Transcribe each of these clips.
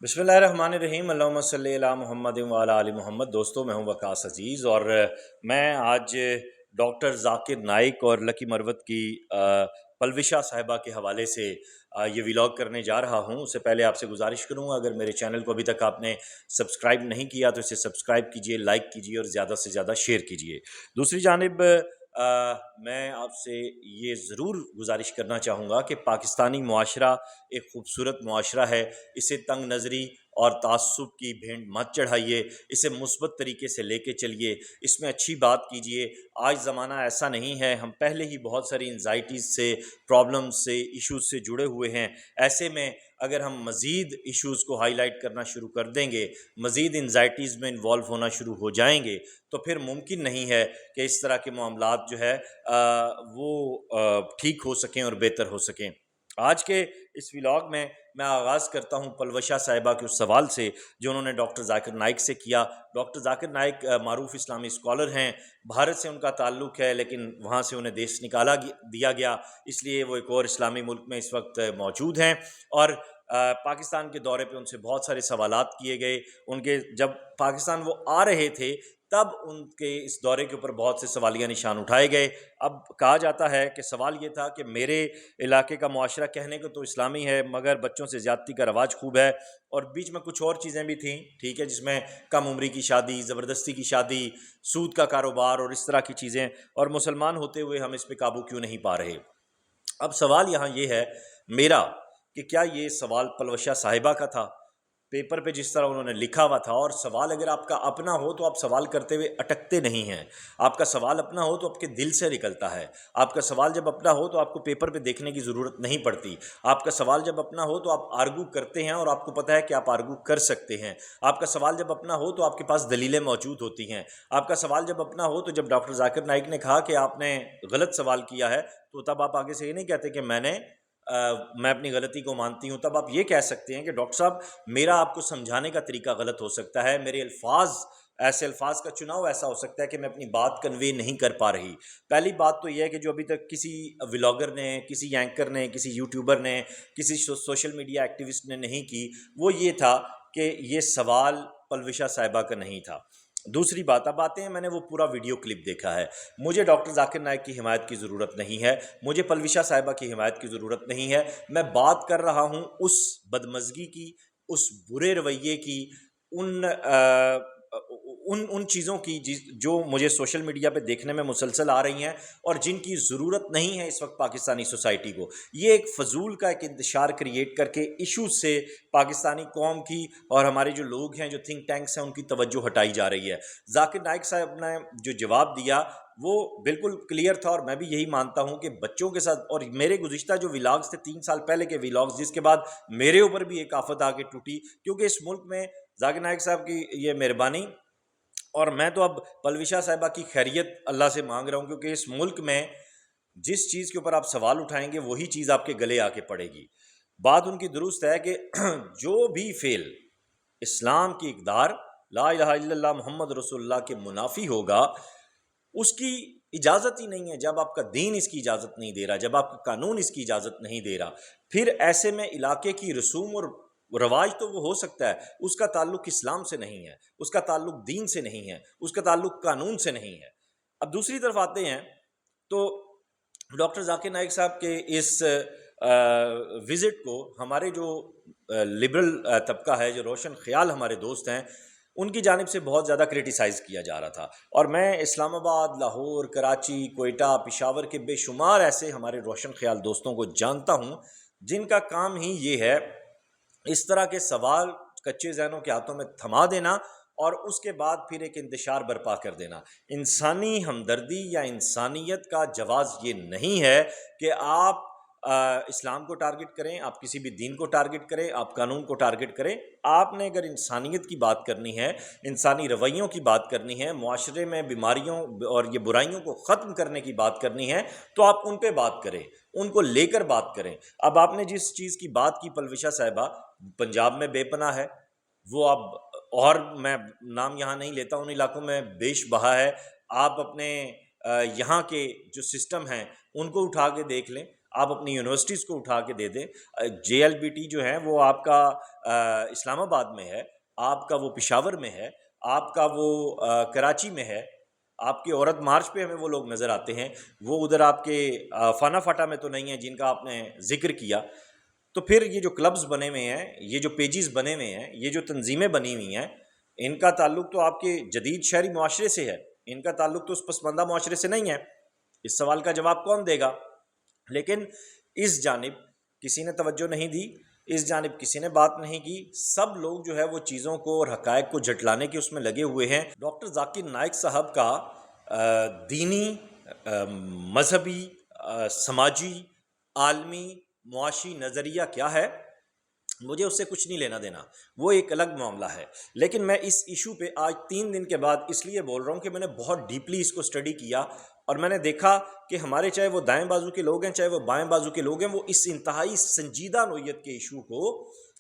बिस्मिल्लाहिर्रहमानिर्रहीम अल्लाहुम्मा सल्ली अला मुहम्मद व अला आलि मोहम्मद। दोस्तों, मैं हूं वकास अजीज़ और मैं आज डॉक्टर ज़ाकिर नाइक और लकी मरवत की पलविशा साहिबा के हवाले से ये व्लॉग करने जा रहा हूं। उससे पहले आपसे गुजारिश करूंगा, अगर मेरे चैनल को अभी तक आपने सब्सक्राइब नहीं किया तो इसे सब्सक्राइब कीजिए, लाइक कीजिए और ज़्यादा से ज़्यादा शेयर कीजिए। दूसरी जानिब मैं आपसे ये ज़रूर गुजारिश करना चाहूँगा कि पाकिस्तानी मुआशरा एक ख़ूबसूरत मुआशरा है। इसे तंग नज़री और तासुब की भेंट मत चढ़ाइए, इसे मुस्बत तरीके से लेके चलिए, इसमें अच्छी बात कीजिए। आज ज़माना ऐसा नहीं है, हम पहले ही बहुत सारी एंजाइटीज़ से, प्रॉब्लम्स से, इश्यूज़ से जुड़े हुए हैं। ऐसे में अगर हम मज़ीद इश्यूज़ को हाईलाइट करना शुरू कर देंगे, मज़ीद एंजाइटीज़ में इन्वॉल्व होना शुरू हो जाएंगे, तो फिर मुमकिन नहीं है कि इस तरह के मामलात जो है वो ठीक हो सकें और बेहतर हो सकें। आज के इस व्लॉग में मैं आगाज़ करता हूं पलवशा साहिबा के उस सवाल से जो उन्होंने डॉक्टर ज़ाकिर नाइक से किया। डॉक्टर ज़ाकिर नाइक मारूफ इस्लामी स्कॉलर हैं, भारत से उनका ताल्लुक़ है, लेकिन वहाँ से उन्हें देश निकाला दिया गया, इसलिए वो एक और इस्लामी मुल्क में इस वक्त मौजूद हैं। और पाकिस्तान के दौरे पे उनसे बहुत सारे सवालात किए गए। उनके जब पाकिस्तान वो आ रहे थे तब उनके इस दौरे के ऊपर बहुत से सवालिया निशान उठाए गए। अब कहा जाता है कि सवाल ये था कि मेरे इलाके का मुआशरा कहने को तो इस्लामी है, मगर बच्चों से ज़्यादती का रवाज खूब है, और बीच में कुछ और चीज़ें भी थीं, ठीक है, जिसमें कम उम्री की शादी, ज़बरदस्ती की शादी, सूद का कारोबार और इस तरह की चीज़ें, और मुसलमान होते हुए हम इस पर काबू क्यों नहीं पा रहे। अब सवाल यहाँ ये है मेरा कि क्या ये सवाल पलवशा साहिबा का था, पेपर पे जिस तरह उन्होंने लिखा हुआ था, और सवाल अगर आपका अपना हो तो आप सवाल करते हुए अटकते नहीं हैं। आपका सवाल अपना हो तो आपके दिल से निकलता है। आपका सवाल जब अपना हो तो आपको पेपर पे देखने की ज़रूरत नहीं पड़ती। आपका सवाल जब अपना हो तो आप आर्गू करते हैं और आपको पता है कि आप आर्गू कर सकते हैं। आपका सवाल जब अपना हो तो आपके पास दलीलें मौजूद होती हैं। आपका सवाल जब अपना हो तो जब डॉक्टर ज़ाकिर नाइक ने कहा कि आपने गलत सवाल किया है, तो तब आप आगे से ये नहीं कहते कि मैं अपनी गलती को मानती हूँ। तब आप ये कह सकते हैं कि डॉक्टर साहब, मेरा आपको समझाने का तरीका गलत हो सकता है, मेरे ऐसे अल्फाज का चुनाव ऐसा हो सकता है कि मैं अपनी बात कन्वे नहीं कर पा रही। पहली बात तो यह है कि जो अभी तक किसी व्लॉगर ने, किसी एंकर ने, किसी यूट्यूबर ने, किसी सोशल मीडिया एक्टिविस्ट ने नहीं की, वो ये था कि ये सवाल पलविशा साहिबा का नहीं था। दूसरी बात, अब आते हैं, मैंने वो पूरा वीडियो क्लिप देखा है। मुझे डॉक्टर ज़ाकिर नाइक की हिमायत की ज़रूरत नहीं है, मुझे पलविशा साहिबा की हिमायत की ज़रूरत नहीं है। मैं बात कर रहा हूँ उस बदमज़गी की, उस बुरे रवैये की, उन उन चीज़ों की जो मुझे सोशल मीडिया पे देखने में मुसलसल आ रही हैं और जिनकी ज़रूरत नहीं है इस वक्त पाकिस्तानी सोसाइटी को। ये एक फ़जूल का एक इंतशार क्रिएट करके इशूज़ से पाकिस्तानी कौम की और हमारे जो लोग हैं, जो थिंक टैंक्स हैं, उनकी तवज्जो हटाई जा रही है। ज़ाकिर नाइक साहब ने जो जवाब दिया वो बिल्कुल क्लियर था, और मैं भी यही मानता हूँ कि बच्चों के साथ, और मेरे गुज़िश्ता जो व्लॉग्स थे 3 साल पहले के व्लॉग्स, जिसके बाद मेरे ऊपर भी एक आफत आके टूटी, क्योंकि इस मुल्क में ज़ाकिर नाइक साहब की ये मेहरबानी, और मैं तो अब पलविशा साहिबा की खैरियत अल्लाह से मांग रहा हूँ, क्योंकि इस मुल्क में जिस चीज़ के ऊपर आप सवाल उठाएंगे वही चीज़ आपके गले आके पड़ेगी। बात उनकी दुरुस्त है कि जो भी फेल इस्लाम की इक़दार, ला इलाहा इल्लल्लाह मुहम्मद रसूलुल्लाह के मुनाफी होगा, उसकी इजाज़त ही नहीं है। जब आपका दीन इसकी इजाज़त नहीं दे रहा, जब आपका कानून इसकी इजाज़त नहीं दे रहा, फिर ऐसे में इलाके की रसूम और रवाज तो वो हो सकता है, उसका ताल्लुक इस्लाम से नहीं है, उसका ताल्लुक दीन से नहीं है, उसका ताल्लुक कानून से नहीं है। अब दूसरी तरफ आते हैं तो डॉक्टर ज़ाकिर नाइक साहब के इस विज़िट को हमारे जो लिबरल तबका है, जो रोशन ख्याल हमारे दोस्त हैं, उनकी जानिब से बहुत ज़्यादा क्रिटिसाइज़ किया जा रहा था। और मैं इस्लामाबाद, लाहौर, कराची, कोयटा, पेशावर के बेशुमार ऐसे हमारे रोशन ख्याल दोस्तों को जानता हूँ जिनका काम ही ये है इस तरह के सवाल कच्चे ज़हनों के हाथों में थमा देना और उसके बाद फिर एक इंतशार बर्पा कर देना। इंसानी हमदर्दी या इंसानियत का जवाज़ ये नहीं है कि आप इस्लाम को टारगेट करें, आप किसी भी दीन को टारगेट करें, आप कानून को टारगेट करें। आपने अगर इंसानियत की बात करनी है, इंसानी रवैयों की बात करनी है, मुआशरे में बीमारियों और ये बुराइयों को ख़त्म करने की बात करनी है, तो आप उन पे बात करें, उनको लेकर बात करें। अब आपने जिस चीज़ की बात की, पलविशा साहिबा पंजाब में बेपनाह है, वो अब, और मैं नाम यहाँ नहीं लेता, उन इलाकों में बेश बहा है। आप अपने यहाँ के जो सिस्टम हैं उनको उठा के देख लें, آپ اپنی یونیورسٹیز کو اٹھا کے دے دیں. JLBT جو ہیں وہ آپ کا اسلام آباد میں ہے، آپ کا وہ پشاور میں ہے، آپ کا وہ کراچی میں ہے. آپ کی عورت مارچ پہ ہمیں وہ لوگ نظر آتے ہیں، وہ ادھر آپ کے فانا فاٹا میں تو نہیں ہیں جن کا آپ نے ذکر کیا. تو پھر یہ جو کلبز بنے ہوئے ہیں، یہ جو پیجز بنے ہوئے ہیں، یہ جو تنظیمیں بنی ہوئی ہیں، ان کا تعلق تو آپ کے جدید شہری معاشرے سے ہے، ان کا تعلق تو اس پسماندہ معاشرے سے نہیں ہے. اس سوال کا جواب کون دے گا؟ لیکن اس جانب کسی نے توجہ نہیں دی، اس جانب کسی نے بات نہیں کی. سب لوگ جو ہے وہ چیزوں کو اور حقائق کو جھٹلانے کے اس میں لگے ہوئے ہیں. ڈاکٹر ذاکر نائک صاحب کا دینی، مذہبی، سماجی، عالمی، معاشی نظریہ کیا ہے، مجھے اس سے کچھ نہیں لینا دینا، وہ ایک الگ معاملہ ہے. لیکن میں اس ایشو پہ آج 3 دن کے بعد اس لیے بول رہا ہوں کہ میں نے بہت ڈیپلی اس کو اسٹڈی کیا، اور میں نے دیکھا کہ ہمارے چاہے وہ دائیں بازو کے لوگ ہیں چاہے وہ بائیں بازو کے لوگ ہیں، وہ اس انتہائی سنجیدہ نوعیت کے ایشو کو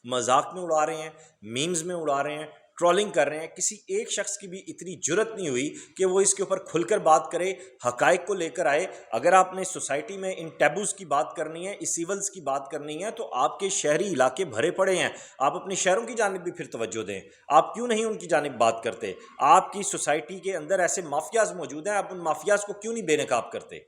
مذاق میں اڑا رہے ہیں، میمز میں اڑا رہے ہیں، ٹرولنگ کر رہے ہیں. کسی ایک شخص کی بھی اتنی جرت نہیں ہوئی کہ وہ اس کے اوپر کھل کر بات کرے، حقائق کو لے کر آئے. اگر آپ نے سوسائٹی میں ان ٹیبوز کی بات کرنی ہے، اس ایولز کی بات کرنی ہے، تو آپ کے شہری علاقے بھرے پڑے ہیں، آپ اپنے شہروں کی جانب بھی پھر توجہ دیں. آپ کیوں نہیں ان کی جانب بات کرتے؟ آپ کی سوسائٹی کے اندر ایسے مافیاز موجود ہیں، آپ ان مافیاز کو کیوں نہیں بے نقاب کرتے؟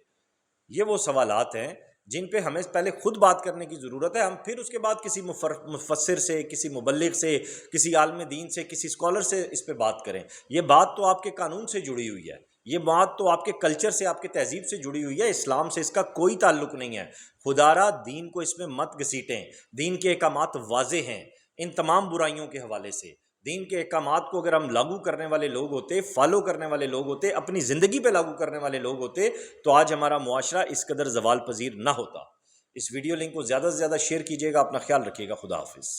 یہ وہ سوالات ہیں جن پہ ہمیں پہلے خود بات کرنے کی ضرورت ہے. ہم پھر اس کے بعد کسی مفسر سے، کسی مبلغ سے، کسی عالم دین سے، کسی اسکالر سے اس پہ بات کریں. یہ بات تو آپ کے قانون سے جڑی ہوئی ہے، یہ بات تو آپ کے کلچر سے، آپ کے تہذیب سے جڑی ہوئی ہے، اسلام سے اس کا کوئی تعلق نہیں ہے. خدا را دین کو اس میں مت گھسیٹیں. دین کے احکامات واضح ہیں ان تمام برائیوں کے حوالے سے. دین کے احکامات کو اگر ہم لاگو کرنے والے لوگ ہوتے، فالو کرنے والے لوگ ہوتے، اپنی زندگی پہ لاگو کرنے والے لوگ ہوتے، تو آج ہمارا معاشرہ اس قدر زوال پذیر نہ ہوتا. اس ویڈیو لنک کو زیادہ سے زیادہ شیئر کیجیے گا. اپنا خیال رکھیے گا. خدا حافظ.